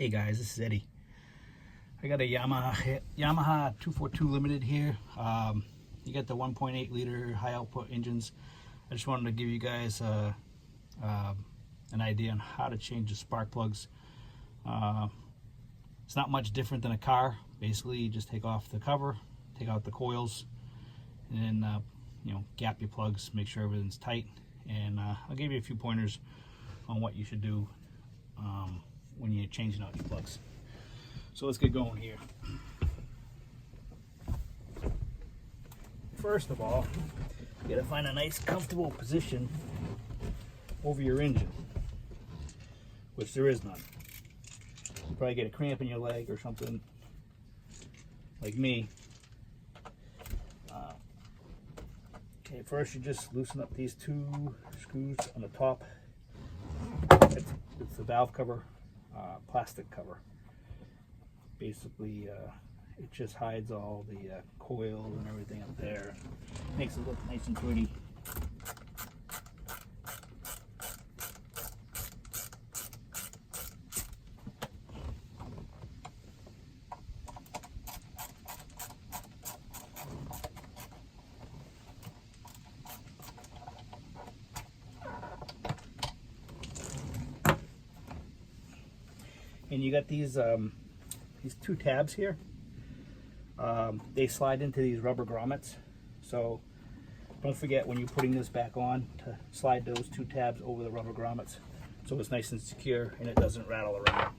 Hey guys, this is Eddie. I got a Yamaha 242 Limited here. You got the 1.8 liter high output engines. I just wanted to give you guys an idea on how to change the spark plugs. It's not much different than a car. Basically, you just take off the cover, take out the coils, and then gap your plugs, make sure everything's tight. And I'll give you a few pointers on what you should do when you're changing out your plugs. So let's get going here. First of all, you gotta find a nice comfortable position over your engine, which there is none. You probably get a cramp in your leg or something like me. Okay, first you just loosen up these two screws on the top. It's the valve cover, plastic cover. Basically, it just hides all the coil and everything up there. Makes it look nice and pretty. And you got these two tabs here. They slide into these rubber grommets, so don't forget when you're putting this back on to slide those two tabs over the rubber grommets so it's nice and secure and it doesn't rattle around.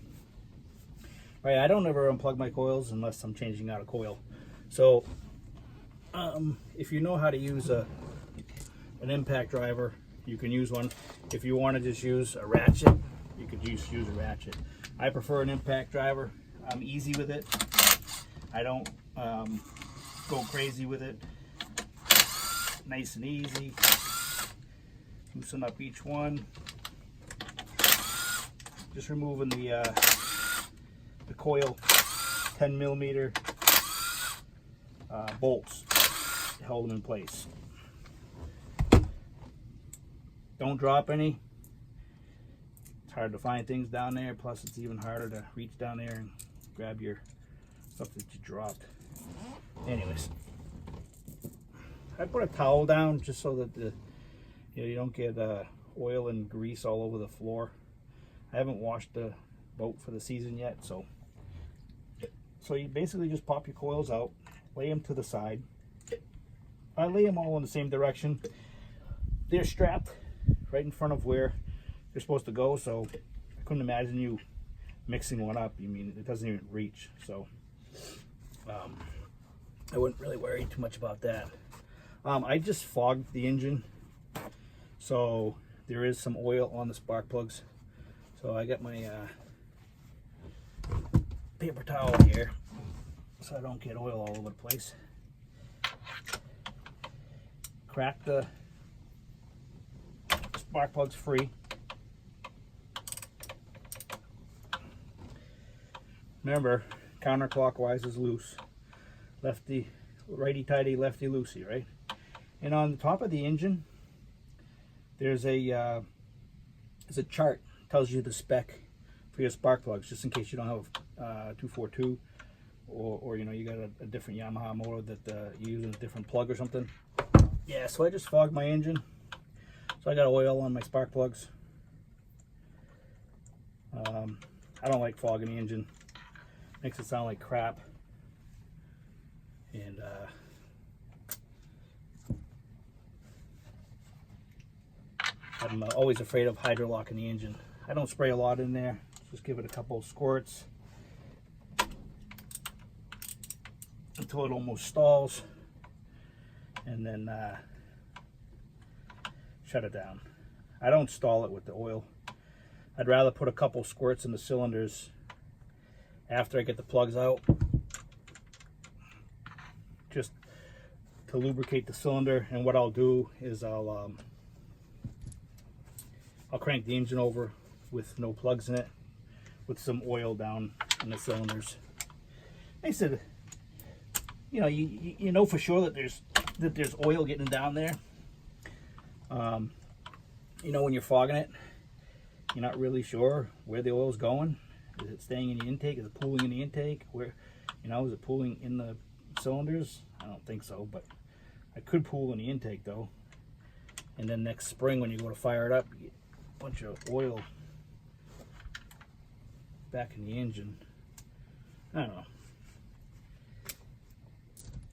Right, I don't ever unplug my coils unless I'm changing out a coil. So if you know how to use an impact driver, you can use one. If you want to just use a ratchet, you could use a ratchet. I prefer an impact driver. I'm easy with it. I don't go crazy with it. Nice and easy. Loosen up each one. Just removing the coil 10mm bolts to hold them in place. Don't drop any. It's hard to find things down there, plus it's even harder to reach down there and grab your stuff that you dropped. Anyways, I put a towel down just so that you don't get oil and grease all over the floor. I haven't washed the boat for the season yet, so you basically just pop your coils out, lay them to the side. I lay them all in the same direction. They're strapped right in front of where they're supposed to go, so I couldn't imagine you mixing one up. It doesn't even reach, so I wouldn't really worry too much about that. I just fogged the engine, so there is some oil on the spark plugs. So I got my paper towel here so I don't get oil all over the place. Crack the spark plugs free. Remember, counterclockwise is loose. Lefty, righty tighty, lefty loosey, right? And on the top of the engine, there's a chart. Tells you the spec for your spark plugs, just in case you don't have 242, or you got a different Yamaha motor that you're using a different plug or something. Yeah, so I just fogged my engine. So I got oil on my spark plugs. I don't like fogging the engine. Makes it sound like crap. And I'm always afraid of hydrolocking the engine. I don't spray a lot in there. Just give it a couple of squirts until it almost stalls, and then shut it down. I don't stall it with the oil. I'd rather put a couple squirts in the cylinders after I get the plugs out, just to lubricate the cylinder. And what I'll do is I'll crank the engine over with no plugs in it, with some oil down in the cylinders. They said, you know for sure that there's oil getting down there. When you're fogging it, you're not really sure where the oil's going. Is it staying in the intake? Is it pooling in the intake? Where, you know, is it pooling in the cylinders? I don't think so, but I could pool in the intake though. And then next spring when you go to fire it up, you get a bunch of oil back in the engine. I don't know.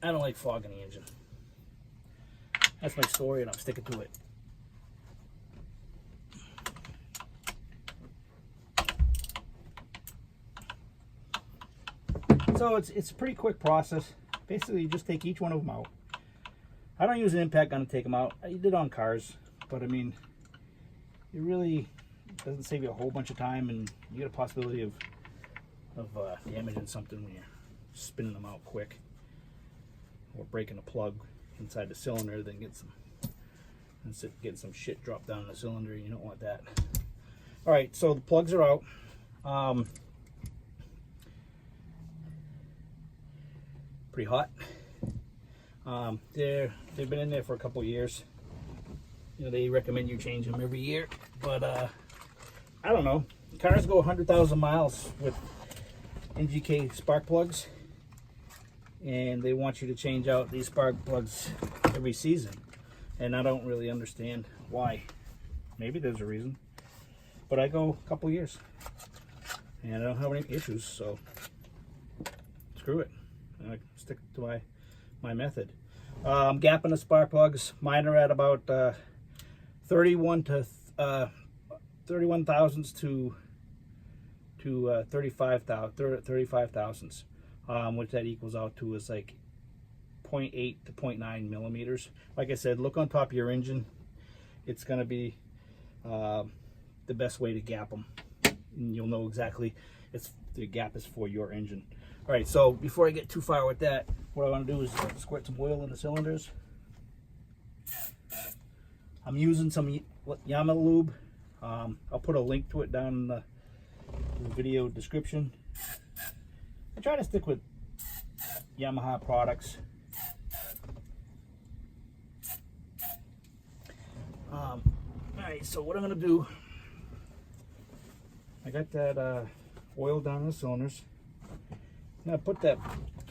I don't like fog in the engine. That's my story, and I'm sticking to it. So it's a pretty quick process. Basically, you just take each one of them out. I don't use an impact gun to take them out. I did on cars, but I mean, it really doesn't save you a whole bunch of time, and you get a possibility of damaging something when you're spinning them out quick, or breaking a plug inside the cylinder, then getting some shit dropped down in the cylinder. You don't want that. All right, so the plugs are out. Pretty hot. They've been in there for a couple years. You know, they recommend you change them every year, but I don't know. Cars go 100,000 miles with NGK spark plugs, and they want you to change out these spark plugs every season, and I don't really understand why. Maybe there's a reason, but I go a couple years and I don't have any issues, so screw it. I stick to my method. Gap in the spark plugs, mine are at about 31 thousandths to 35 thousandths, which that equals out to is like 0.8 to 0.9 millimeters. Like I said, look on top of your engine. It's going to be the best way to gap them, and you'll know exactly the gap is for your engine. All right, so before I get too far with that, what I want to do is squirt some oil in the cylinders. I'm using some Yamaha lube. I'll put a link to it down in the video description. I try to stick with Yamaha products. All right, so what I'm going to do, I got that oil down in the cylinders. I'm going to put that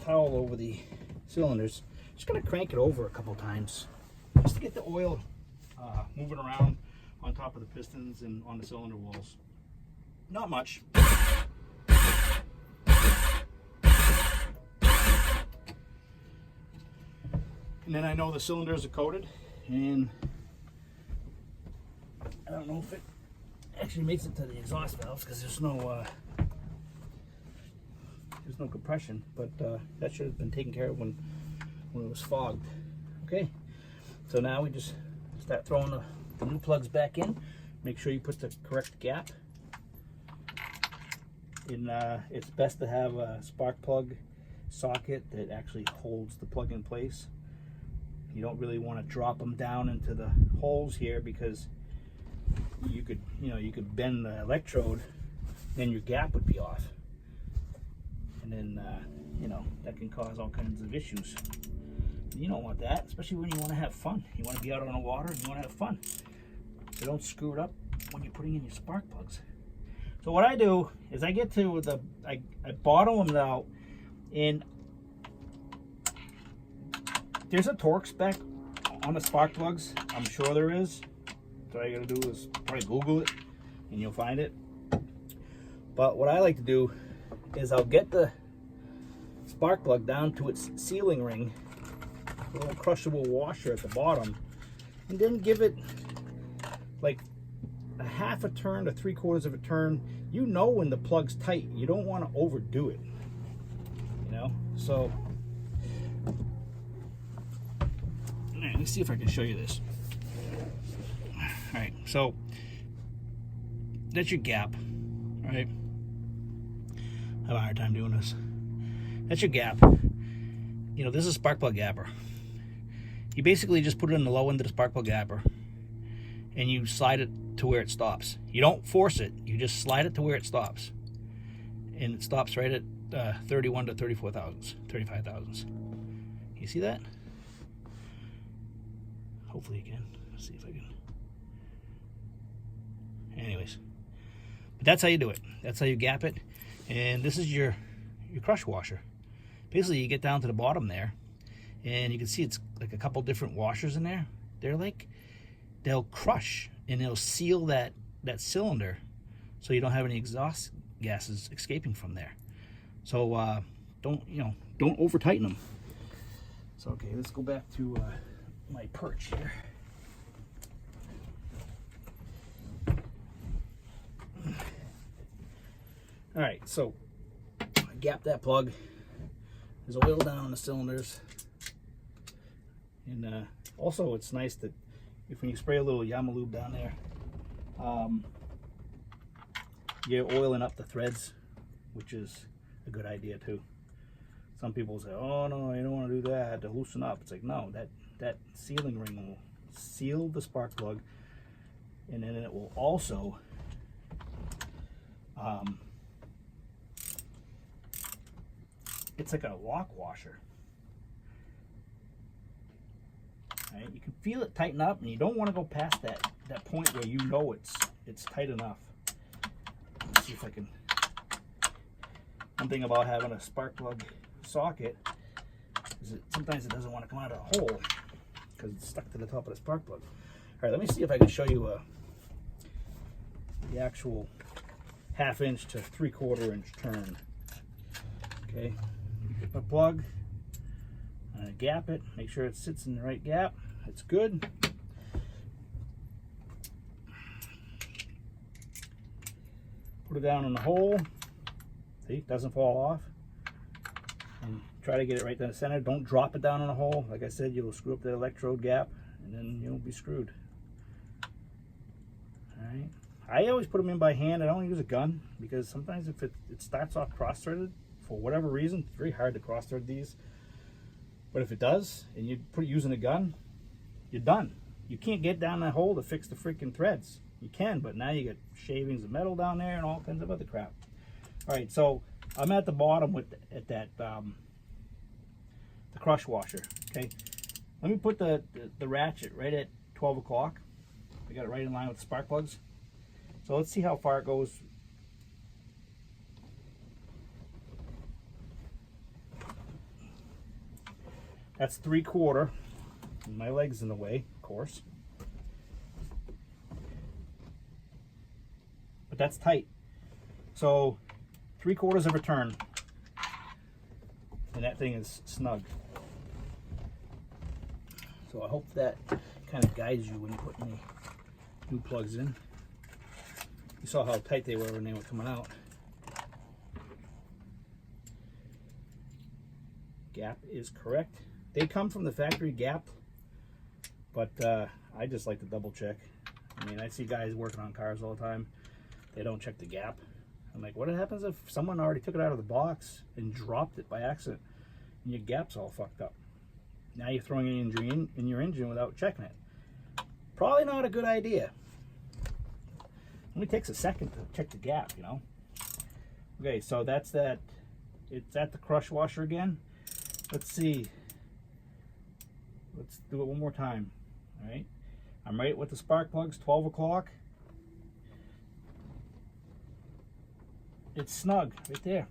towel over the cylinders. Just going to crank it over a couple times just to get the oil moving around on top of the pistons and on the cylinder walls. Not much. And then I know the cylinders are coated, and I don't know if it actually makes it to the exhaust valves because there's no compression, but that should have been taken care of when it was fogged. Okay, so now we just start throwing the new plugs back in. Make sure you put the correct gap. And it's best to have a spark plug socket that actually holds the plug in place. You don't really want to drop them down into the holes here because you could bend the electrode, then your gap would be off, and then that can cause all kinds of issues. You don't want that, especially when you want to have fun. You want to be out on the water and you want to have fun. So don't screw it up when you're putting in your spark plugs. So what I do is I get to I bottle them out, and there's a torque spec on the spark plugs. I'm sure there is. So all you gotta do is probably Google it and you'll find it. But what I like to do is I'll get the spark plug down to its sealing ring, a little crushable washer at the bottom, and then give it like a half a turn to 3/4 of a turn. You know when the plug's tight. You don't want to overdo it. So let me see if I can show you this. All right, so that's your gap, right? I have a hard time doing this. That's your gap. This is a spark plug gapper. You basically just put it in the low end of the spark plug gapper, and you slide it to where it stops. You don't force it. You just slide it to where it stops, and it stops right at 31 to 34 thousandths, 35 thousandths. You see that? Hopefully you can. Let's see if I can. Anyways, but that's how you do it. That's how you gap it. And this is your crush washer. Basically, you get down to the bottom there, and you can see it's like a couple different washers in there. They'll crush and they'll seal that cylinder, so you don't have any exhaust gases escaping from there. So don't over tighten them. So okay, let's go back to my perch here. All right, so I gap that plug. There's oil down on the cylinders, and also it's nice that when you spray a little Yamaha lube down there, you're oiling up the threads, which is a good idea too. Some people say, "Oh no, you don't want to do that to loosen up." It's like, no, that sealing ring will seal the spark plug, and then it will also it's like a lock washer. Right? You can feel it tighten up, and you don't want to go past that point where you know it's tight enough. Let's see if I can. One thing about having a spark plug socket is that sometimes it doesn't want to come out of the hole because it's stuck to the top of the spark plug. All right, let me see if I can show you the actual 1/2 inch to 3/4 inch turn. Okay, get my plug, gap it, make sure it sits in the right gap. It's good. Put it down in the hole. See, it doesn't fall off. And try to get it right down the center. Don't drop it down in the hole. Like I said, you'll screw up the electrode gap, and then you'll be screwed. All right. I always put them in by hand. I don't use a gun because sometimes if it starts off cross-threaded for whatever reason, it's very hard to cross-thread these. But if it does, and you put using a gun, you're done. You can't get down that hole to fix the freaking threads. You can, but now you get shavings of metal down there and all kinds of other crap. All right, so I'm at the bottom at that the crush washer. Okay, let me put the ratchet right at 12 o'clock. I got it right in line with the spark plugs. So let's see how far it goes. That's 3/4. My leg's in the way, of course. But that's tight. So 3/4 of a turn. And that thing is snug. So I hope that kind of guides you when you put any new plugs in. You saw how tight they were when they were coming out. Gap is correct. They come from the factory gapped, but I just like to double check. I mean, I see guys working on cars all the time. They don't check the gap. I'm like, what happens if someone already took it out of the box and dropped it by accident and your gap's all fucked up? Now you're throwing it in your engine without checking it. Probably not a good idea. Only takes a second to check the gap, you know. Okay, so that's that. It's at the crush washer again. Let's see. Let's do it one more time. All right. I'm right with the spark plugs, 12 o'clock. It's snug right there.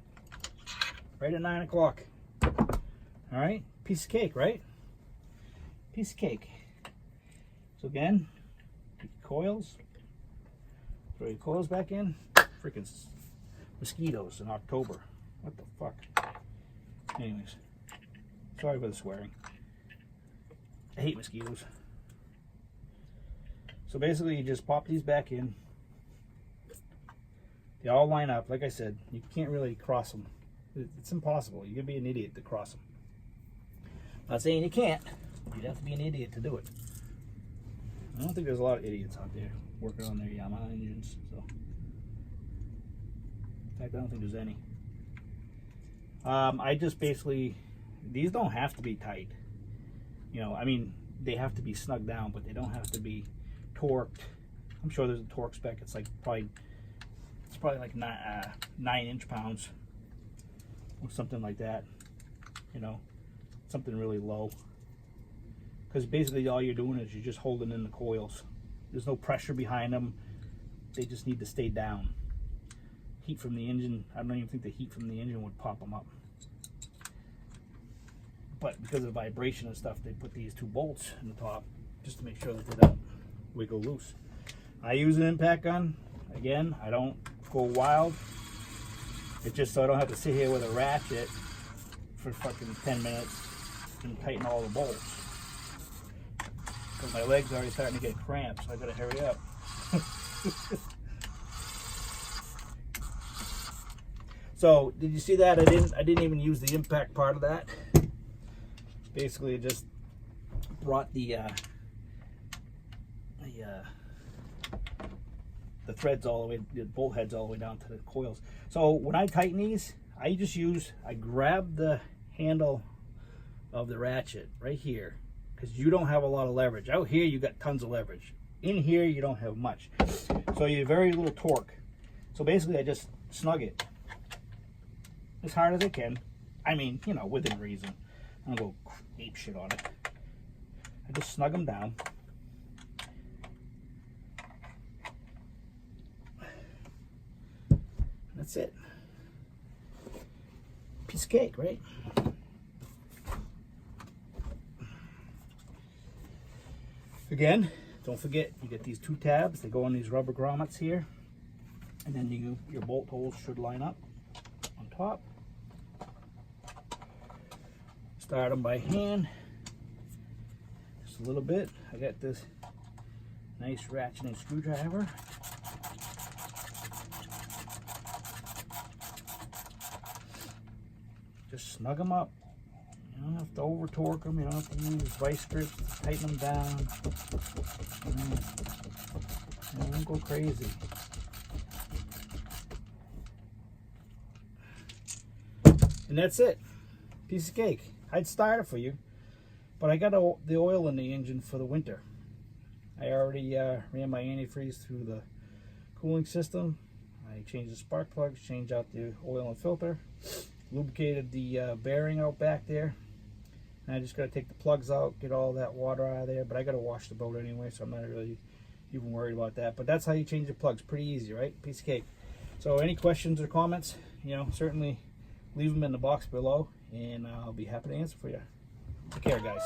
Right at 9 o'clock. All right. Piece of cake, right? Piece of cake. So again, coils. Throw your coils back in. Freaking mosquitoes in October. What the fuck? Anyways, sorry for the swearing. I hate mosquitoes. So basically, you just pop these back in. They all line up. Like I said, you can't really cross them. It's impossible. You're gonna be an idiot to cross them. Not saying you can't. You'd have to be an idiot to do it. I don't think there's a lot of idiots out there working on their Yamaha engines. So, in fact, I don't think there's any. I just basically, these don't have to be tight. You know, I mean, they have to be snugged down, but they don't have to be torqued. I'm sure there's a torque spec. It's like probably like 9 inch-pounds or something like that. You know, something really low. Because basically all you're doing is you're just holding in the coils. There's no pressure behind them. They just need to stay down. heat from the engine, I don't even think the heat from the engine would pop them up. But because of the vibration and stuff, they put these 2 bolts in the top just to make sure that they don't wiggle loose. I use an impact gun. Again, I don't go wild. It's just so I don't have to sit here with a ratchet for fucking 10 minutes and tighten all the bolts. Because my legs are already starting to get cramped, so I gotta hurry up. So, did you see that? I didn't even use the impact part of that. Basically, it just brought the threads all the way, the bolt heads all the way down to the coils. So when I tighten these, I grab the handle of the ratchet right here, because you don't have a lot of leverage. Out here you got tons of leverage. In here you don't have much. So you have very little torque. So basically I just snug it as hard as I can. I mean, you know, within reason. I'm gonna go ape shit on it. I just snug them down. That's it. Piece of cake, right? Again, don't forget, you get these 2 tabs. They go on these rubber grommets here. And then your bolt holes should line up on top. Start them by hand. Just a little bit. I got this nice ratcheting screwdriver. Just snug them up. You don't have to over torque them. You don't have to use vice grips to tighten them down. And don't go crazy. And that's it. Piece of cake. I'd start it for you, but I got the oil in the engine for the winter. I already ran my antifreeze through the cooling system. I changed the spark plugs, changed out the oil and filter, lubricated the bearing out back there. And I just got to take the plugs out, get all that water out of there, but I got to wash the boat anyway, so I'm not really even worried about that. But that's how you change the plugs. Pretty easy, right? Piece of cake. So any questions or comments, you know, certainly leave them in the box below, and I'll be happy to answer for you. Take care, guys.